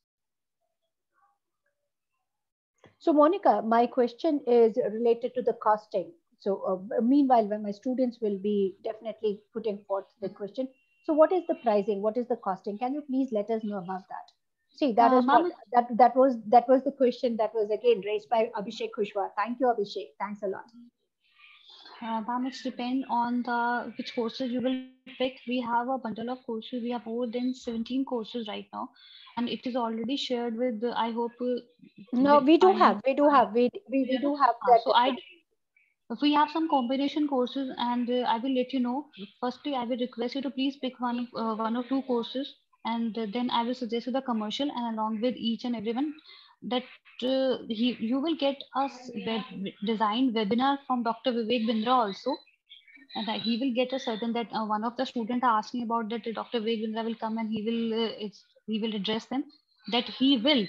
So Monica, my question is related to the costing. So meanwhile, when my students will be definitely putting forth the question. So what is the pricing? What is the costing? Can you please let us know about that? See, that is what Ma'am, that was the question that was again raised by Abhishek Kushwaha. Thank you, Abhishek. Thanks a lot. ma'am, it's depend on the which courses you will pick. We have a bundle of courses. We have more than 17 courses right now, and it is already shared with. I hope No, we do finance. have, we do have that. So we have some combination courses, and I will let you know. Firstly, I will request you to please pick one or two courses, and then I will suggest you the commercial, and along with each and everyone that you will get a designed webinar from Dr. Vivek Bindra also, and he will get a certain that one of the student are asking about that Dr. Vivek Bindra will come and he will address them. That he will,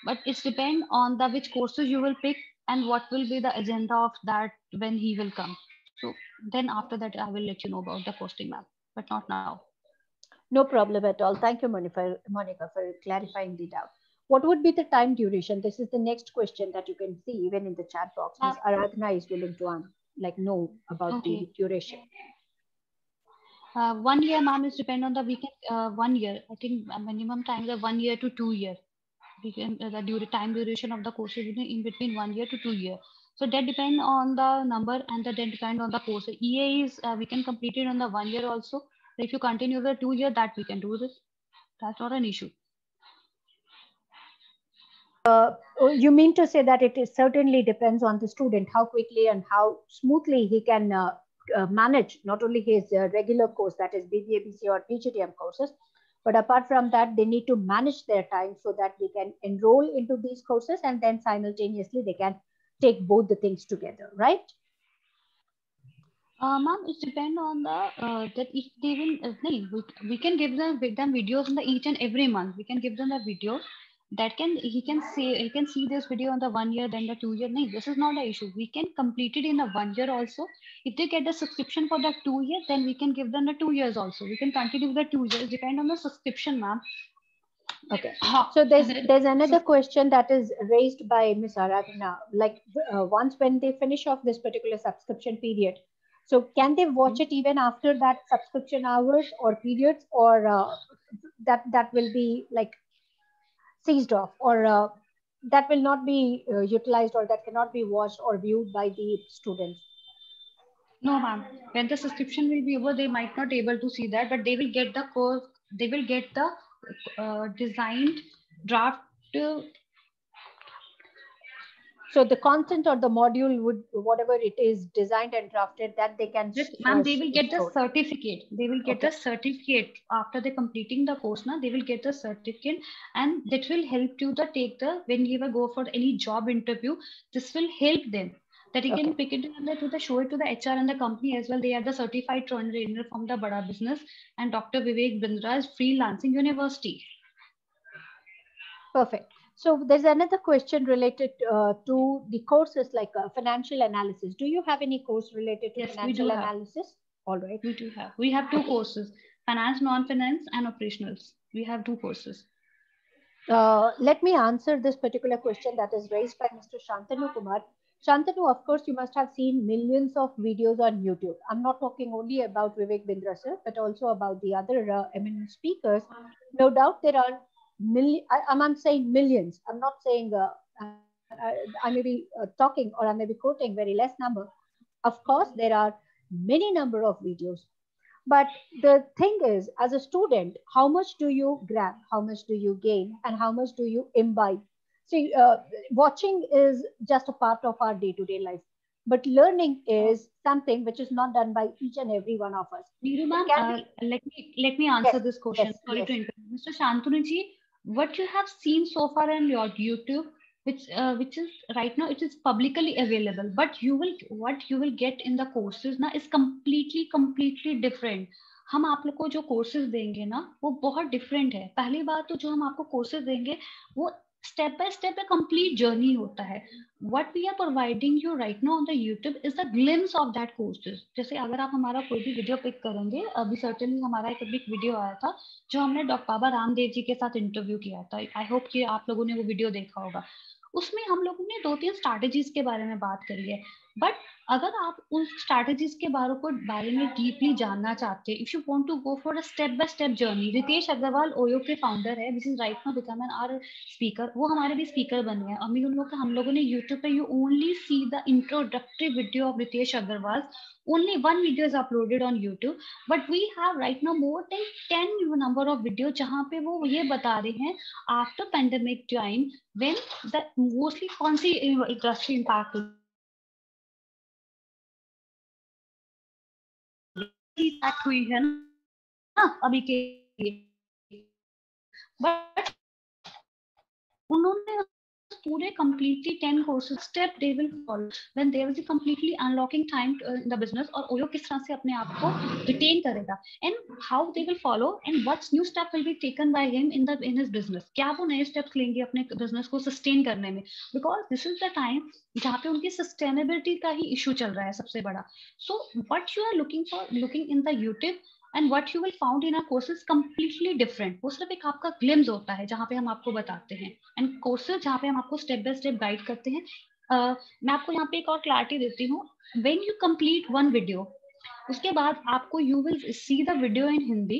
but it's depend on the which courses you will pick and what will be the agenda of that when he will come. So then after that I will let you know about the posting, map, but not now. No problem at all. Thank you, Monica, for clarifying the doubt. What would be the time duration? This is the next question that you can see even in the chat box. Ms. Aradhana is willing to know about the Okay. duration. 1 year, ma'am, is depend on the weekend. 1 year, I think minimum time is 1 year to 2 year. We can the time duration of the course is in between 1 year to 2 year. So that depend on the number and that depend on the course. EA is we can complete it on the 1 year also. If you continue the 2 year, that we can do this. That's not an issue. You mean to say that it is certainly depends on the student how quickly and how smoothly he can manage not only his regular course, that is BBA, BCA or PGDM courses, but apart from that, they need to manage their time so that they can enroll into these courses and then simultaneously they can take both the things together, right? Ma'am, it depends on the that if they will we can give them videos in the each and every month. We can give them the video that he can see this video on the 1 year, then the 2 year. No, this is not an issue. We can complete it in the 1 year also. If they get the subscription for the 2 years, then we can give them the 2 years also. We can continue with the 2 years. Depend on the subscription, ma'am. Okay. So there's another question that is raised by Ms. Aradhana. Like once when they finish off this particular subscription period, so can they watch it even after that subscription hours or periods, or that will be like seized off, or that will not be utilized, or that cannot be watched or viewed by the students? No, ma'am. When the subscription will be over, they might not able to see that, but they will get the course. They will get the designed draft. So the content or the module would, whatever it is designed and drafted, that they can. Yes, ma'am, they will get the certificate. They will get the certificate after they completing the course. Now they will get the certificate, and that will help you to take the when you ever go for any job interview. This will help them that you can pick it and to the show it to the HR and the company as well. They are the certified trainer from the Bada Business, and Dr. Vivek Bindra is freelancing university. Perfect. So there's another question related to the courses like financial analysis. Do you have any course related to financial analysis? All right. We do have. We have two courses, finance, non-finance and operationals. We have two courses. Let me answer this particular question that is raised by Mr. Shantanu Kumar. Shantanu, of course, you must have seen millions of videos on YouTube. I'm not talking only about Vivek Bindra sir, but also about the other eminent speakers. No doubt there are I'm saying millions. I'm not saying I may be talking or I may be quoting very less number. Of course, there are many number of videos. But the thing is, as a student, how much do you grab? How much do you gain? And how much do you imbibe? See, watching is just a part of our day-to-day life. But learning is something which is not done by each and every one of us. Neeru ma'am, let me answer this question. Sorry to interrupt. Mr. Shantanu, what you have seen so far on your YouTube, which is right now it is publicly available, but what you will get in the courses ना is completely different. हम आप लोग को जो कोर्सेज देंगे ना वो बहुत डिफरेंट है. पहली बात तो जो हम आपको कोर्सेज देंगे वो स्टेप बाय स्टेप एक कंप्लीट जर्नी होता है. What we are providing you right now on the YouTube is the glimpse of that courses. जैसे अगर आप हमारा कोई भी वीडियो पिक करेंगे, अभी सर्टेनली हमारा एक वीडियो आया था जो हमने डॉक्टर बाबा रामदेव जी के साथ इंटरव्यू किया था. आई होप कि आप लोगों ने वो वीडियो देखा होगा. उसमें हम लोगों ने 2-3 स्ट्रैटेजीज के बारे में बात करी है. बट अगर आप उन स्ट्रैटेजीज के बारे में डीपली जानना चाहते हैं, if you want to go for a step by step journey, Ritesh Agarwal OYO के फाउंडर है, which is right now become an our speaker, वो हमारे भी स्पीकर बन गए हैं। अभी हम लोगों ने यूट्यूब पे, you only see the introductory video of Ritesh Agarwal, only one video is uploaded on YouTube, but we have right now more than 10 number of video जहाँ पे वो ये बता रहे हैं after pandemic time when the mostly कौन सी industry impact हुई है ना अभी के, बट उन्होंने पूरे completely 10 courses step they will follow when there is a completely unlocking time in the business, और ओयो किस तरह से अपने आप को retain करेगा, and how they will follow and what new step will be taken by him in his business, क्या वो नए steps लेंगे अपने business को sustain करने में, because this is the time जहाँ पे उनकी sustainability का ही issue चल रहा है सबसे बड़ा. So what you are looking in the YouTube and what you will found in our courses completely different. वो सिर्फ एक आपका glimpse होता है जहाँ पे हम आपको बताते हैं, and courses जहाँ पे हम आपको step by step guide करते हैं. मैं आपको यहाँ पे एक और clarity देती हूँ. When you complete one video, उसके बाद आपको you will see the video in Hindi.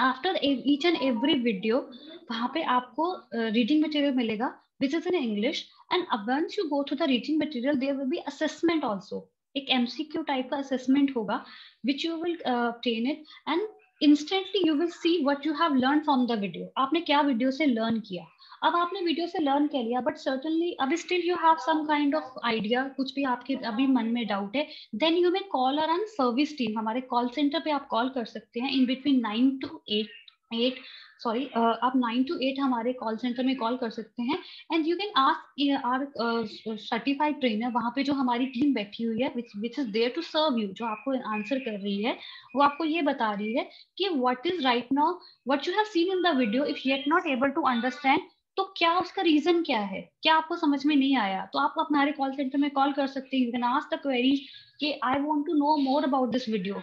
After each and every video, वहाँ पे आपको reading material मिलेगा which is in English, and once you go to the reading material there will be assessment also. एक MCQ टाइप का assessment होगा which you will obtain it, and instantly you will see what you have learned from the video. आपने क्या वीडियो से learn किया. अब आपने वीडियो से learn कर लिया, but certainly अभी still you have some kind of idea, कुछ भी आपके अभी मन में doubt है, then you may call our service team. हमारे call center पे आप call कर सकते हैं in between 9 to 8 आप 9 to 8 हमारे कॉल सेंटर में कॉल कर सकते हैं, and you can ask our certified trainer. वहाँ पे जो हमारी टीम बैठी हुई है which is there to serve you, जो आपको आंसर कर रही है, वो आपको ये बता रही है कि what is right now what you have seen in the video, if you are not able to understand, तो क्या उसका रीजन क्या है, क्या आपको समझ में नहीं आया, तो आप हमारे कॉल सेंटर में कॉल कर सकते हैं. You can ask the query कि I want to know more about this video,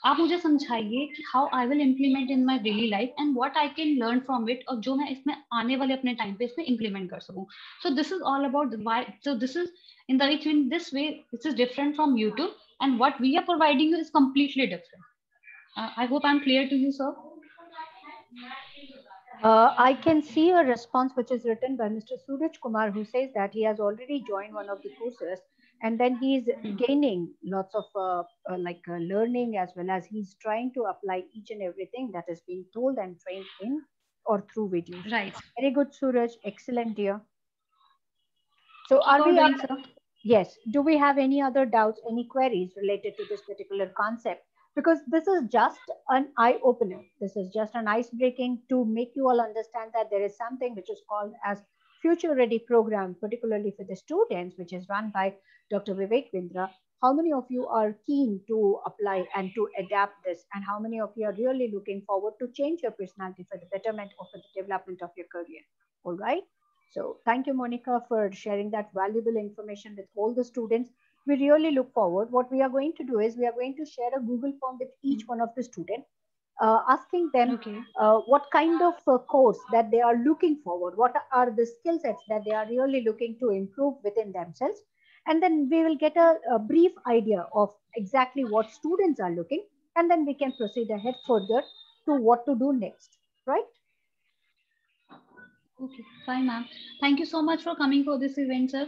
आप मुझे समझाइए कि how I will implement in my daily life and what I can learn from it, और जो मैं इसमें आने वाले अपने टाइम पे इसमें इम्प्लीमेंट कर सकूं. So this is all about why, so this is in the in this way this is different from YouTube, and what we are providing you is completely different. I hope I'm clear to you, sir. I can see a response which is written by Mr. Suraj Kumar, who says that he has already joined one of the courses, and then he is gaining lots of learning, as well as he's trying to apply each and everything that is being told and trained in or through videos. Right. Very good, Suraj. Excellent, dear. So Keep are we doing, sir. Yes. Do we have any other doubts, any queries related to this particular concept? Because this is just an eye opener. This is just an ice breaking to make you all understand that there is something which is called as Future Ready program, particularly for the students, which is run by Dr. Vivek Bindra. How many of you are keen to apply and to adapt this? And how many of you are really looking forward to change your personality for the betterment or for the development of your career? All right. So thank you, Monica, for sharing that valuable information with all the students. We really look forward. What we are going to do is we are going to share a Google form with each one of the students, asking them what kind of course that they are looking forward, what are the skill sets that they are really looking to improve within themselves. And then we will get a brief idea of exactly what students are looking, and then we can proceed ahead further to what to do next, right? Okay, fine, ma'am. Thank you so much for coming for this event, sir.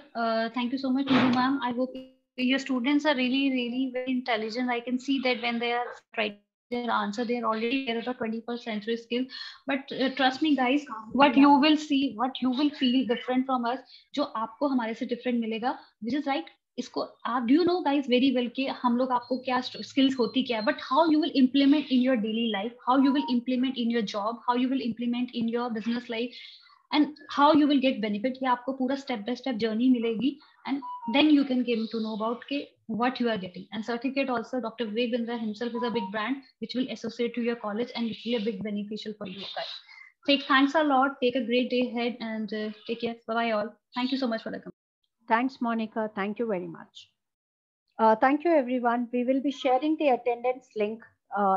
Thank you so much, ma'am. I hope your students are really, really very intelligent. I can see that when they are writing their answer, they are already there at the 21st century skill. But trust me, guys, what you will see, what you will feel different from us, जो आपको हमारे से different मिलेगा, which is right. इसको आप do you know guys very well कि हम लोग आपको क्या skills होती क्या है, but how you will implement in your daily life, how you will implement in your job, how you will implement in your business life, and how you will get benefit, ये आपको पूरा step by step journey मिलेगी, and then you can get to know about के what you are getting. And certificate also, Dr. Vivek Bindra himself is a big brand which will associate to your college and which will be a big beneficial for you guys. Thanks a lot. Take a great day ahead, and take care. Bye bye all. Thank you so much for the comment. Thanks, Monica. Thank you very much. Thank you, everyone. We will be sharing the attendance link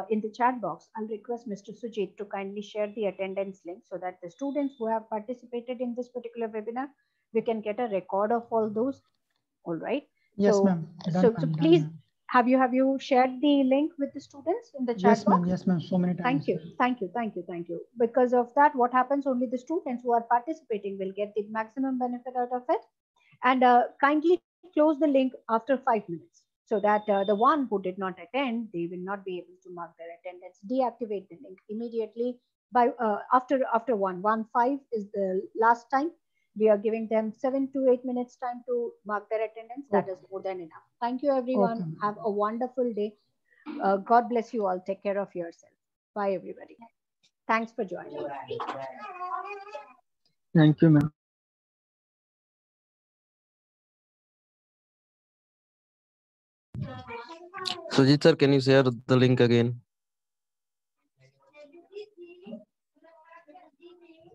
in the chat box. I'll request Mr. Sujit to kindly share the attendance link so that the students who have participated in this particular webinar, we can get a record of all those. All right. Yes, So, ma'am. so please, have you shared the link with the students in the chat box? Yes, ma'am. So many times. Thank you. Because of that, what happens? Only the students who are participating will get the maximum benefit out of it. And kindly close the link after 5 minutes, so that the one who did not attend, they will not be able to mark their attendance. Deactivate the link immediately by after 1:15 is the last time. We are giving them 7 to 8 minutes time to mark their attendance. That is more than enough. Thank you, everyone. Okay. Have a wonderful day. God bless you all. Take care of yourself. Bye, everybody. Thanks for joining. Thank you, ma'am. Sujit sir, can you share the link again?